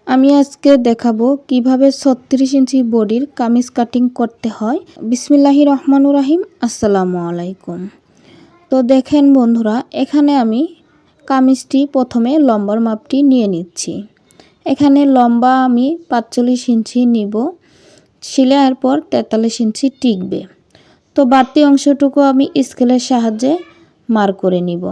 আমি আজকে দেখাবো কিভাবে 36 ইঞ্চি বডির কামিজ কাটিং করতে হয়। বিসমিল্লাহির রহমানুর রহিম। আসসালামু আলাইকুম। তো দেখেন বন্ধুরা, এখানে আমি কামিজটি প্রথমে লম্বার মাপটি নিয়ে নিচ্ছি। এখানে লম্বা আমি 45 ইঞ্চি নিব, সেলাইয়ের পর 43 ইঞ্চি টিকবে। তো বাড়তি অংশটুকু আমি স্কেলের সাহায্যে মার্ক করে নিব।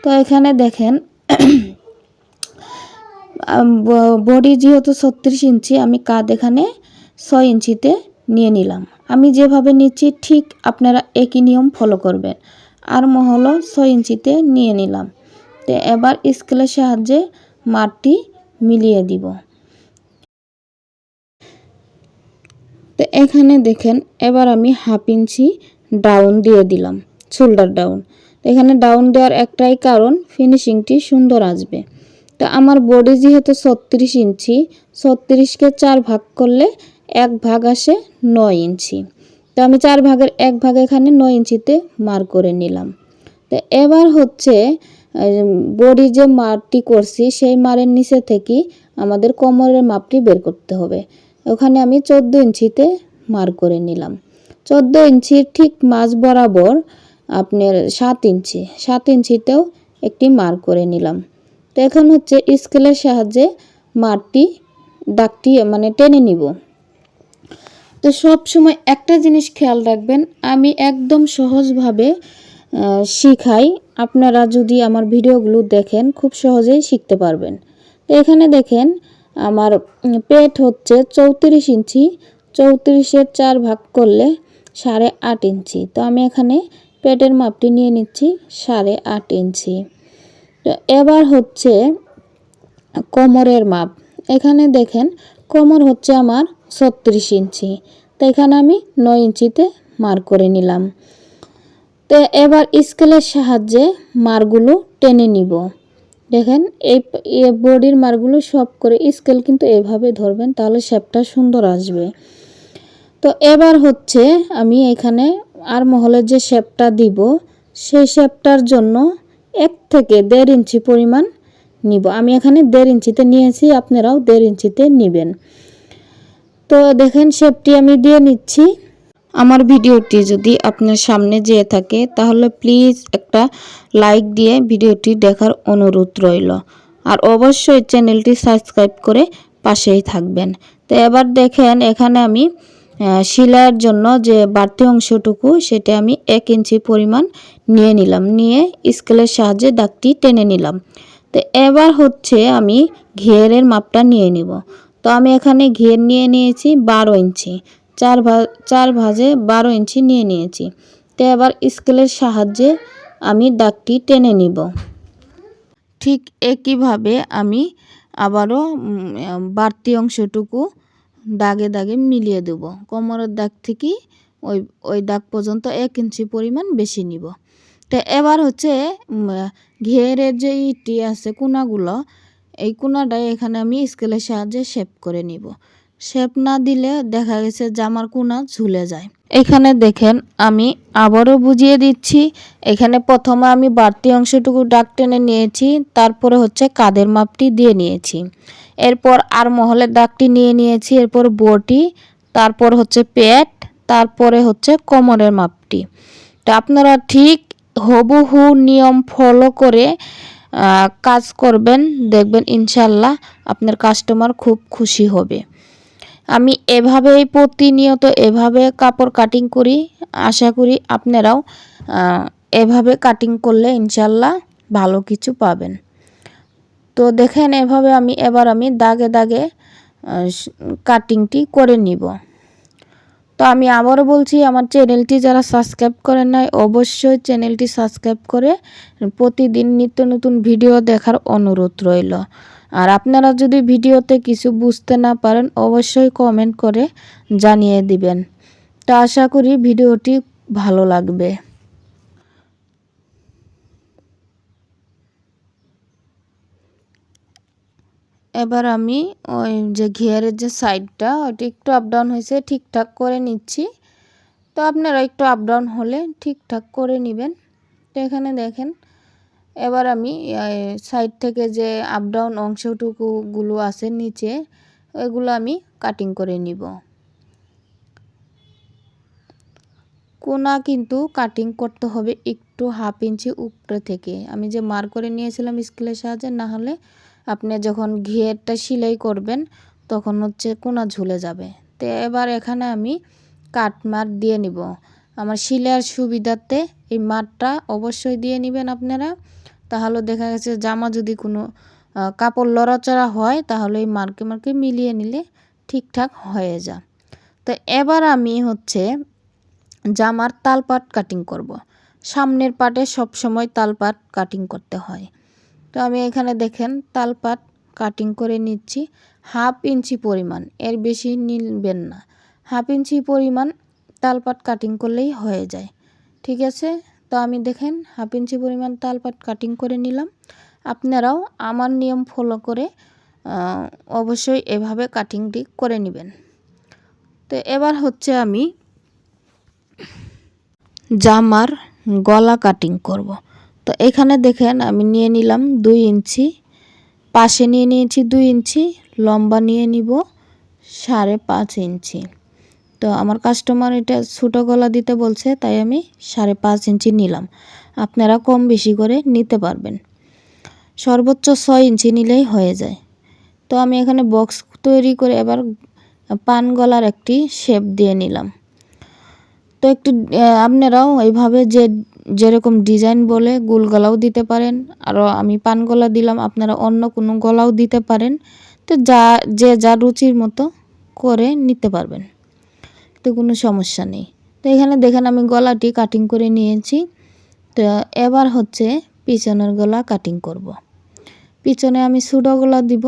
তো এখানে দেখেন বডি যেহেতু 36 ইঞ্চি, আমি কাঁধ এখানে 6 ইঞ্চিতে নিয়ে নিলাম। আমি যেভাবে নিচ্ছি ঠিক আপনারা একই নিয়ম ফলো করবেন। আর হলো 6 ইঞ্চিতে নিয়ে নিলাম। তো এবার স্কেলের সাহায্যে মাপটি মিলিয়ে দিব। তো এখানে দেখেন এবার আমি হাফ ইঞ্চি ডাউন দিয়ে দিলাম, শোল্ডার ডাউন। এখানে ডাউন দেওয়ার একটাই কারণ, ফিনিশিংটি সুন্দর আসবে। তো আমার বডি যেহেতু 36 ইঞ্চি, 36কে 4 ভাগ করলে 1 ভাগ আসে 9 ইঞ্চি। তো আমি 4 ভাগের 1 ভাগ এখানে 9 ইঞ্চিতে মার্ক করে নিলাম। তো এবার হচ্ছে বডি যে মারটি করছি সেই মারের নিচে থেকে আমাদের কোমরের মাপটি বের করতে হবে। ওখানে আমি 14 ইঞ্চিতে মার্ক করে নিলাম। 14 ইঞ্চির ঠিক মাঝ বরাবর আপনার 7 ইঞ্চিতেও একটি মার্ক করে নিলাম। তো এখন হচ্ছে স্কেলের সাহায্যে মারটি দাগটি টেনে নিব। তো সব সময় একটা জিনিস খেয়াল রাখবেন, আমি একদম সহজভাবে শিখাই। আপনারা যদি আমার ভিডিওগুলো দেখেন খুব সহজেই শিখতে পারবেন। তো এখানে দেখেন আমার পেট হচ্ছে 34 ইঞ্চি, 34-এর 4 ভাগ করলে 8.5 ইঞ্চি। তো আমি এখানে পেটের মাপটি নিয়ে নিচ্ছি 8.5 ইঞ্চি। তো এবার হচ্ছে কোমরের মাপ। এখানে দেখেন কোমর হচ্ছে আমার 36 ইঞ্চি। তো এখানে আমি 9 ইঞ্চিতে মার্ক করে নিলাম। তো এবার স্কেলের সাহায্যে মারগুলো টেনে নিব। দেখেন এই বডির মারগুলো সব করে স্কেল কিন্তু এভাবে ধরবেন, তাহলে শেপটা সুন্দর আসবে। তো এবার হচ্ছে আমি এখানে আর মহলের যে শেপটা দিব, সেই শেপটার জন্য 1 থেকে 1.5 ইঞ্চি পরিমাণ নিব। আমি এখানে 1.5 ইঞ্চিতে নিয়েছি, আপনারাও 1.5 ইঞ্চিতে নেবেন। তো দেখেন শেপটি আমি দিয়ে নিচ্ছি। আমার ভিডিওটি যদি আপনার সামনে যেয়ে থাকে তাহলে প্লিজ একটা লাইক দিয়ে ভিডিওটি দেখার অনুরোধ রইল। আর অবশ্যই চ্যানেলটি সাবস্ক্রাইব করে পাশেই থাকবেন। তো এবার দেখেন এখানে আমি সেলাইয়ের জন্য যে বাড়তি অংশটুকু সেটা আমি 1 ইঞ্চি পরিমাণ নিয়ে নিলাম, নিয়ে স্কেলের সাহায্যে দাগটি টেনে নিলাম। তো এবার হচ্ছে আমি ঘেরের মাপটা নিয়ে নিব। তো আমি এখানে ঘের নিয়ে নিয়েছি 12 ইঞ্চি, 4 ভাঁজে 12 ইঞ্চি নিয়ে নিয়েছি। তো এবার স্কেলের সাহায্যে আমি দাগটি টেনে নিব। ঠিক একইভাবে আমি আবারও বাড়তি অংশটুকু দাগে দাগে মিলিয়ে দেব। কোমরের দাগ থেকে ওই দাগ পর্যন্ত 1 ইঞ্চি পরিমাণ বেশি নিব। তো এবার হচ্ছে ঘেরের যে ইটি আছে কোনাগুলো, এই কোনাটাই এখানে আমি স্কেলের সাহায্যে শেপ করে নিব। শেপ না দিলে দেখা গেছে জামার কোনা ঝুলে যায়। এখানে দেখেন আমি আবারও বুঝিয়ে দিচ্ছি। এখানে প্রথমে আমি বাড়তি অংশটুকু দাগ টেনে নিয়েছি, তারপরে হচ্ছে কাঁধের মাপটি দিয়ে নিয়েছি, এরপর আর মহলের দাগটি নিয়ে নিয়েছি, এরপর বডি, তারপর হচ্ছে পেট, তারপরে হচ্ছে কোমরের মাপটি। তো আপনারা ঠিক হুবহু নিয়ম ফলো করে কাজ করবেন, দেখবেন ইনশাল্লাহ আপনার কাস্টমার খুব খুশি হবে। আমি এভাবেই প্রতিনিয়ত এভাবে কাপড় কাটিং করি। আশা করি আপনারাও এভাবে কাটিং করলে ইনশাল্লাহ ভালো কিছু পাবেন। তো দেখেন এভাবে এবার আমি দাগে দাগে কাটিংটি করে নিব। তো আমি আবারও বলছি, আমার চ্যানেলটি যারা সাবস্ক্রাইব করেন নাই অবশ্যই চ্যানেলটি সাবস্ক্রাইব করে প্রতিদিন নিত্য নতুন ভিডিও দেখার অনুরোধ রইল। আর আপনারা যদি ভিডিওতে কিছু বুঝতে না পারেন অবশ্যই কমেন্ট করে জানিয়ে দিবেন। তো আশা করি ভিডিওটি ভালো লাগবে। এবার আমি ওই যে ঘেরের যে সাইডটা ওটা একটু আপ ডাউন হয়েছে ঠিকঠাক করে নিচ্ছি। তো আপনারা একটু আপ ডাউন হলে ঠিকঠাক করে নেবেন। তো এখানে দেখেন এবার আমি সাইড থেকে যে আপ ডাউন অংশটুকুগুলো আছে নিচে, এগুলো আমি কাটিং করে নিব। কোনা কিন্তু কাটিং করতে হবে একটু 1/2 ইঞ্চি উপরে থেকে। আমি যে মার্ক করে নিয়েছিলাম স্কেলের সাহায্যে, না হলে আপনি যখন ঘেরটা সেলাই করবেন তখন হচ্ছে কোনা ঝুলে যাবে। তো এবার এখানে আমি কাট মার্ক দিয়ে নিব। আমার সেলাইয়ের সুবিধার্থে এই মার্কটা অবশ্যই দিয়ে নেবেন আপনারা। তাহলে দেখা গেছে জামা যদি কোনো কাপড় লড়াচড়া হয় তাহলে এই মার্কে মার্কে মিলিয়ে নিলে ঠিকঠাক হয়ে যায়। তো এবার আমি হচ্ছে জামার তালপাট কাটিং করব। সামনের পাটে সব সময় তালপাট কাটিং করতে হয়। তো আমি এখানে দেখেন তালপাট কাটিং করে নিচ্ছি 1/2 ইঞ্চি পরিমাণ, এর বেশি নিবেন না। 1/2 ইঞ্চি পরিমাণ তালপাট কাটিং করলেই হয়ে যায়, ঠিক আছে। তো আমি দেখেন 1/2 ইঞ্চি পরিমাণ তালপাট কাটিং করে নিলাম। আপনারাও আমার নিয়ম ফলো করে অবশ্যই এভাবে কাটিংটি করে নেবেন। তো এবার হচ্ছে আমি জামার গলা কাটিং করব। তো এখানে দেখেন আমি নিয়ে নিলাম 2 ইঞ্চি, পাশে নিয়ে নিয়েছি 2 ইঞ্চি, লম্বা নিয়ে নিব 5.5 ইঞ্চি। তো আমার কাস্টমার এটা ছোটো গলা দিতে বলছে, তাই আমি 5.5 ইঞ্চি নিলাম। আপনারা কম বেশি করে নিতে পারবেন, সর্বোচ্চ 6 ইঞ্চি নিলেই হয়ে যায়। তো আমি এখানে বক্স তৈরি করে এবার পান গলার একটি শেপ দিয়ে নিলাম। তো একটু আপনারাও এইভাবে যেরকম ডিজাইন বলে গোল গলাও দিতে পারেন, আরও আমি পান গলা দিলাম, আপনারা অন্য কোনো গলাও দিতে পারেন। তো যা রুচির মতো করে নিতে পারবেন, তো কোনো সমস্যা নেই। তো এখানে দেখেন আমি গলাটি কাটিং করে নিয়েছি। তো এবার হচ্ছে পিছনের গলা কাটিং করব। পিছনে আমি ছোটো গলা দিব।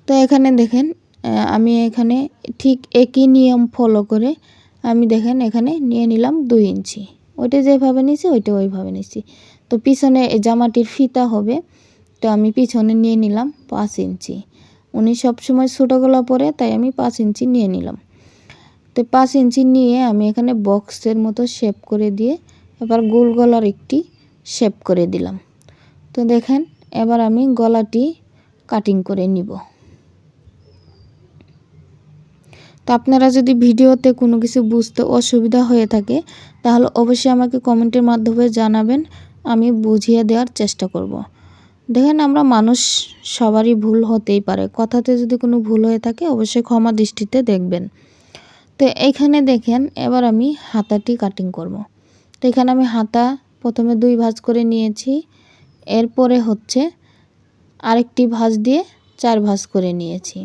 তো এখানে দেখেন আমি এখানে ঠিক একই নিয়ম ফলো করে আমি দেখেন এখানে নিয়ে নিলাম 2 ইঞ্চি, ওইটা যেভাবে নিয়েছি ওইটা ওইভাবে নিয়েছি। তো পিছনে এই জামাটির ফিতা হবে, তো আমি পিছনে নিয়ে নিলাম 5 ইঞ্চি। উনি সবসময় ছোটো গলা পরে, তাই আমি 5 ইঞ্চি নিয়ে নিলাম। তো 5 ইঞ্চি নিয়ে আমি এখানে বক্সের মতো শেপ করে দিয়ে এবার গোল গলার একটি শেপ করে দিলাম। তো দেখেন এবার আমি গলাটি কাটিং করে নিব। তো আপনারা যদি ভিডিওতে কোনো কিছু বুঝতে অসুবিধা হয়ে থাকে তাহলে অবশ্যই আমাকে কমেন্টের মাধ্যমে জানাবেন, আমি বুঝিয়ে দেওয়ার চেষ্টা করব। দেখেন আমরা মানুষ, সবারই ভুল হতেই পারে, কথাতে যদি কোনো ভুল হয়ে থাকে অবশ্যই ক্ষমা দৃষ্টিতে দেখবেন। তো এইখানে দেখেন এবার আমি হাতাটি কাটিং করব। তো এখানে আমি হাতা প্রথমে 2 ভাঁজ করে নিয়েছি, এরপরে হচ্ছে আরেকটি ভাঁজ দিয়ে 4 ভাঁজ করে নিয়েছি।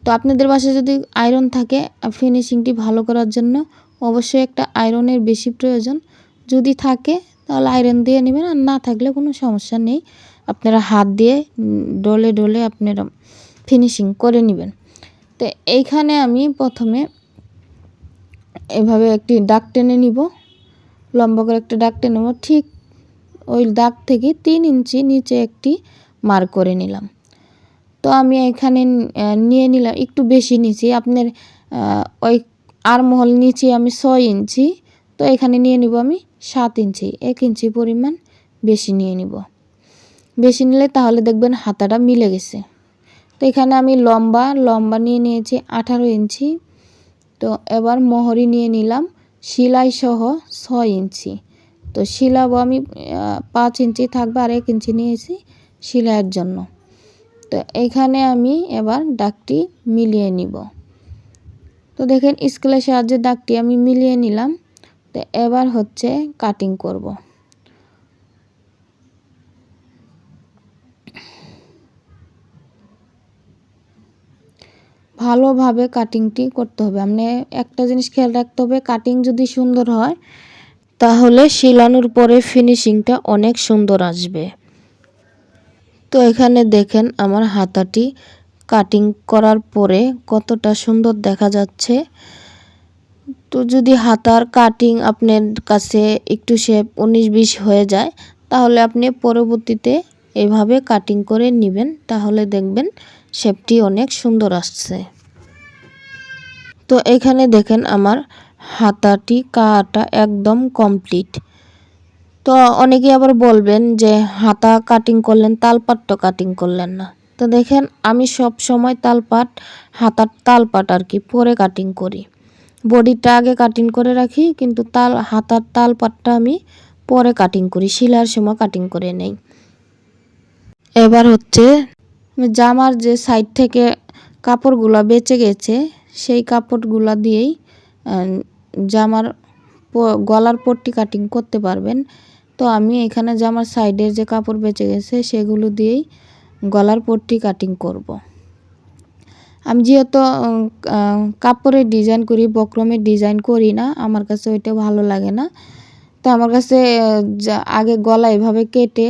তো আপনাদের বাসায় যদি আয়রন থাকে ফিনিশিংটি ভালো করার জন্য অবশ্যই একটা আয়রনের বেশি প্রয়োজন। যদি থাকে তাহলে আয়রন দিয়ে নেবেন, আর না থাকলে কোনো সমস্যা নেই, আপনারা হাত দিয়ে ডলে ডলে আপনারা ফিনিশিং করে নেবেন। তো এইখানে আমি প্রথমে এভাবে একটি দাগ টেনে নিব, লম্বা করে একটা দাগ টেনে নেব। ঠিক ওই দাগ থেকে 3 ইঞ্চি নিচে একটি মার্ক করে নিলাম। তো আমি এখানে নিয়ে নিলাম একটু বেশি নিচে, আপনার ওই আরমহল নিচে আমি 6 ইঞ্চি, তো এখানে নিয়ে নিব আমি 7 ইঞ্চি, 1 ইঞ্চি পরিমাণ বেশি নিয়ে নিব। বেশি নিলে তাহলে দেখবেন হাতাটা মিলে গেছে। তো এখানে আমি লম্বা নিয়ে নিয়েছি 18 ইঞ্চি। তো এবার মোহরি নিয়ে নিলাম সেলাই সহ 6 ইঞ্চি। তো সিলাবো আমি 5 ইঞ্চি থাকবে, আর 1 ইঞ্চি নিয়েছি সেলাইয়ের জন্য। তো এইখানে আমি এবার দাগটি মিলিয়ে নিব। তো দেখেন স্কেলের সাহায্যে দাগটি আমি মিলিয়ে নিলাম। তো এবার হচ্ছে কাটিং করব। ভালোভাবে কাটিংটি করতে হবে। আপনি একটা জিনিস খেয়াল রাখতে হবে, কাটিং যদি সুন্দর হয় তাহলে সেলানোর পরে ফিনিশিংটা অনেক সুন্দর আসবে। তো এখানে দেখেন আমার হাতাটি কাটিং করার পরে কতটা সুন্দর দেখা যাচ্ছে। তো যদি হাতার কাটিং আপনার কাছে একটু শেপ 19-20 হয়ে যায় তাহলে আপনি পরবর্তীতে এভাবে কাটিং করে নেবেন, তাহলে দেখবেন শেপটি অনেক সুন্দর আসছে। তো এখানে দেখেন আমার হাতাটি কাটা একদম কমপ্লিট। তো অনেকেই আবার বলবেন যে হাতা কাটিং করলেন, তালপাটটা কাটিং করলেন না। তো দেখেন আমি সব সময় তালপাট, হাতার তালপাট আর কি পরে কাটিং করি। বডিটা আগে কাটিং করে রাখি, কিন্তু হাতার তালপাটটা আমি পরে কাটিং করি, সেলাইয়ের সময় কাটিং করে নেই। এবার হচ্ছে জামার যে সাইড থেকে কাপড়গুলো বেঁচে গেছে, সেই কাপড়গুলো দিয়েই জামার গলার পট্টি কাটিং করতে পারবেন। তো আমি এখানে জামার সাইডের যে কাপড় বেঁচে গেছে সেগুলো দিয়েই গলার পট্টি কাটিং করব। আমি যেহেতু কাপড়ের ডিজাইন করি, বক্রমের ডিজাইন করি না, আমার কাছে ওইটা ভালো লাগে না। তো আমার কাছে আগে গলা এভাবে কেটে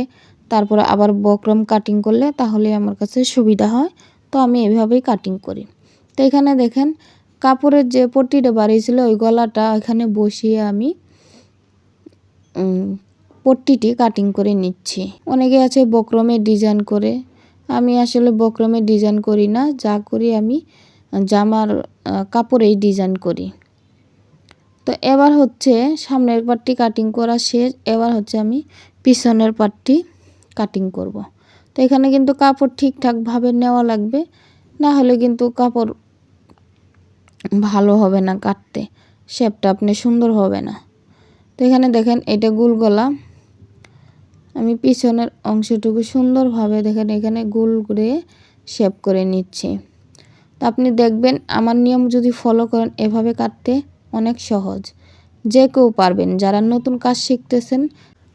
তারপরে আবার বক্রম কাটিং করলে তাহলে আমার কাছে সুবিধা হয়। তো আমি এভাবেই কাটিং করি। তো এখানে দেখেন কাপড়ের যে পট্টিটা বাড়িয়েছিল ওই গলাটা এখানে বসিয়ে আমি পট্টিটি কাটিং করে নিচ্ছি। অনেকে আছে বক্রমের ডিজাইন করে, আমি আসলে বক্রমের ডিজাইন করি না, যা করি আমি জামার কাপড়েই ডিজাইন করি। তো এবার হচ্ছে সামনের পাটটি কাটিং করা শেষ, এবার হচ্ছে আমি পিছনের পাটটি কাটিং করব। তো এখানে কিন্তু কাপড় ঠিকঠাকভাবে নেওয়া লাগবে, না হলে কিন্তু কাপড় ভালো হবে না কাটতে, শেপটা আপনি সুন্দর হবে না। তো এখানে দেখেন এটা গোল গলা, আমি পিছনের অংশটুকু সুন্দরভাবে দেখেন এখানে গোল করে শেপ করে নিচ্ছি। তো আপনি দেখবেন আমার নিয়ম যদি ফলো করেন এভাবে কাটতে অনেক সহজ, যে কেউ পারবেন। যারা নতুন কাজ শিখতেছেন,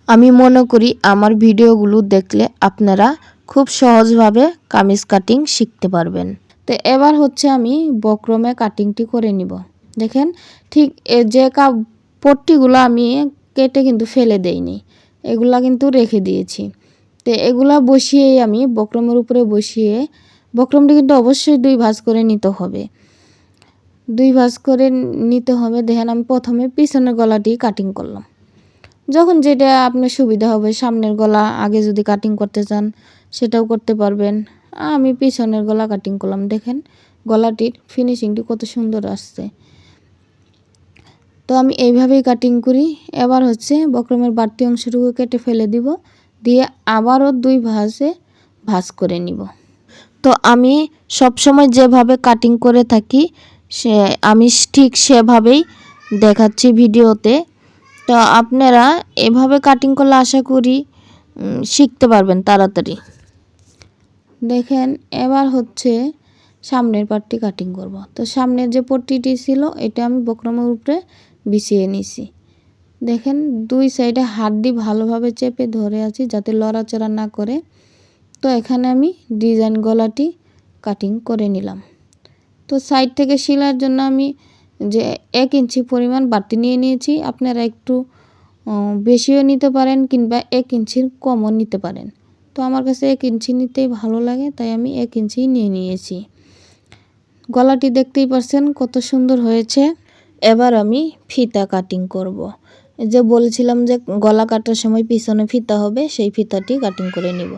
আমি মনে করি আমার ভিডিওগুলো দেখলে আপনারা খুব সহজভাবে কামিজ কাটিং শিখতে পারবেন। তো এবার হচ্ছে আমি বক্রমে কাটিংটি করে নিব। দেখেন ঠিক যে পট্টিগুলো আমি কেটে কিন্তু ফেলে দেইনি, এগুলা কিন্তু রেখে দিয়েছি। তো এগুলা বসিয়েই আমি বক্রমের উপরে বসিয়ে, বক্রমটি কিন্তু অবশ্যই 2 ভাঁজ করে নিতে হবে, 2 ভাঁজ করে নিতে হবে। দেখেন আমি প্রথমে পিছনের গলাটি কাটিং করলাম। যখন যেটা আপনার সুবিধা হবে, সামনের গলা আগে যদি কাটিং করতে চান সেটাও করতে পারবেন। আমি পিছনের গলা কাটিং করলাম। দেখেন গলাটির ফিনিশিংটি কত সুন্দর আসছে। তো আমি এইভাবেই কাটিং করি। এবার হচ্ছে বক্রমের বাড়তি অংশটুকু কেটে ফেলে দিব, দিয়ে আবারও 2 ভাঁজ করে নিব। তো আমি সবসময় যেভাবে কাটিং করে থাকি আমি ঠিক সেভাবেই দেখাচ্ছি ভিডিওতে। তো আপনারা এভাবে কাটিং করলে আশা করি শিখতে পারবেন তাড়াতাড়ি। দেখেন এবার হচ্ছে সামনের পাটটি কাটিং করব। তো সামনের যে পট্টিটি ছিল এটা আমি বক্রমের উপরে বিছিয়ে নিছি। দেখেন 2 সাইডে হাত দিয়ে ভালোভাবে চেপে ধরে আছি যাতে লড়াচড়া না করে। তো এখানে আমি ডিজাইন গলাটি কাটিং করে নিলাম। তো সাইড থেকে সেলাইয়ের জন্য আমি যে 1 ইঞ্চি পরিমাণ বাড়তি নিয়ে নিয়েছি, আপনারা একটু বেশিও নিতে পারেন কিংবা 1 ইঞ্চির কমও নিতে পারেন। তো আমার কাছে 1 ইঞ্চি নিতেই ভালো লাগে, তাই আমি 1 ইঞ্চি নিয়ে নিয়েছি। গলাটি দেখতেই পাচ্ছেন কত সুন্দর হয়েছে। এবার আমি ফিতা কাটিং করব। যে বলেছিলাম যে গলা কাটার সময় পিছনে ফিতা হবে, সেই ফিতাটি কাটিং করে নিব।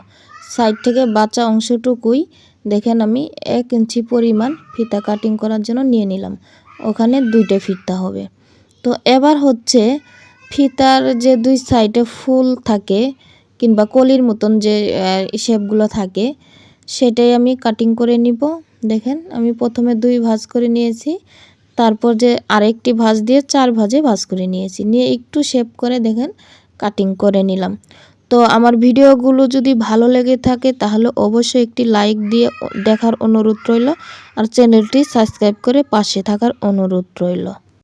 সাইড থেকে বাঁচা অংশটুকুই দেখেন আমি 1 ইঞ্চি পরিমাণ ফিতা কাটিং করার জন্য নিয়ে নিলাম, ওখানে 2টা ফিতা হবে। তো এবার হচ্ছে ফিতার যে 2 সাইডে ফুল থাকে কিংবা কলির মতন যে শেপগুলো থাকে সেটাই আমি কাটিং করে নিব। দেখেন আমি প্রথমে 2 ভাঁজ করে নিয়েছি, তারপর যে আরেকটি ভাঁজ দিয়ে 4 ভাঁজে ভাঁজ করে নিয়েছি, নিয়ে একটু শেপ করে দেখেন কাটিং করে নিলাম। তো আমার ভিডিওগুলো যদি ভালো লেগে থাকে তাহলে অবশ্যই একটি লাইক দিয়ে দেখার অনুরোধ রইল, আর চ্যানেলটি সাবস্ক্রাইব করে পাশে থাকার অনুরোধ রইল।